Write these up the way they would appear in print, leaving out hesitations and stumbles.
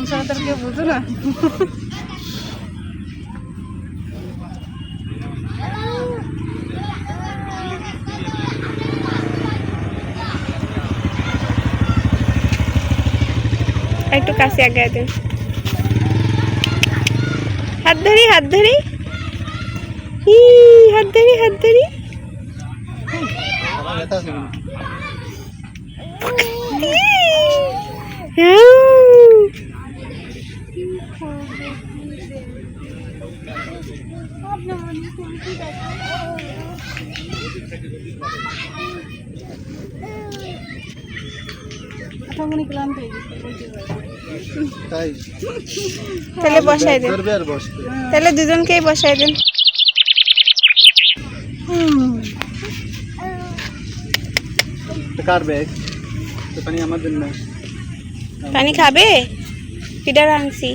ছাড়া তো কেউ বুঝো না। একটু কাছে আগে দেন, হাত ধরি হাত ধরি, হাত ধরি হাত ধরি। তাহলে বসাই দেন, তাহলে দুজনকেই বসাই দেন। পানি আমাদের না, পানি খাবে? ফিডার আনছি।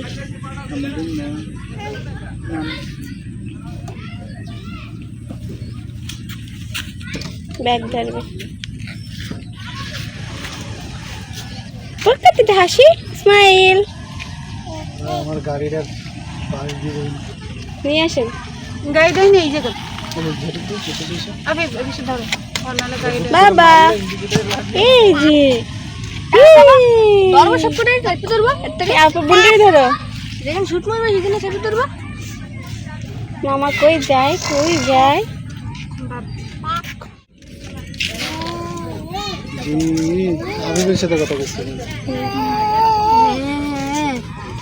ব্যাগ ধরবে, প্রত্যেকটা হাসি, স্মাইল। আমার গাড়িটা নিয়ে আসেন। গাড়িটাই নেই যে বাবা এই যে আপু বুলিয়ে ধরো, যেখানে শুট মারবে সেখানে ছবি তুলবো। মামা কই যায় কই যায়? আবিবের সাথে কথা বলছি।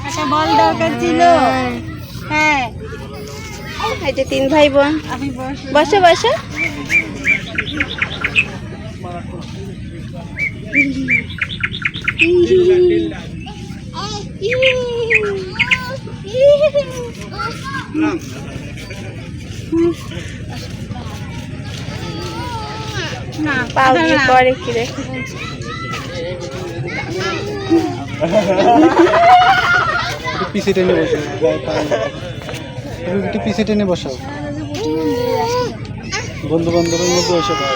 একটা বল দরকার ছিল। হ্যাঁ, এই যে 3 ভাই বোন। বসো বসো। না পাও দিয়ে পরে কি রে? পিছে টেনে বসো, একটু পিছে টেনে বসাও। বন্ধু বান্ধবের মধ্যে বসে পাও।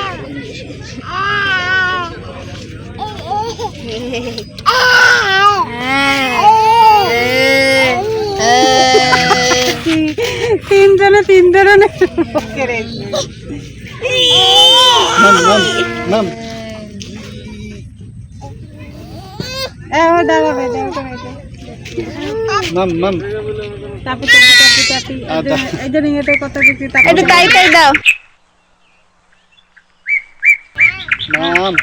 3 জনে 3 ধরনের নাম নাম নাম নাম নাম টাপি টাপি টাপি টাপি। এই জন্য এটা কত কিছু একটু তাই তাই দাও। নাম নাম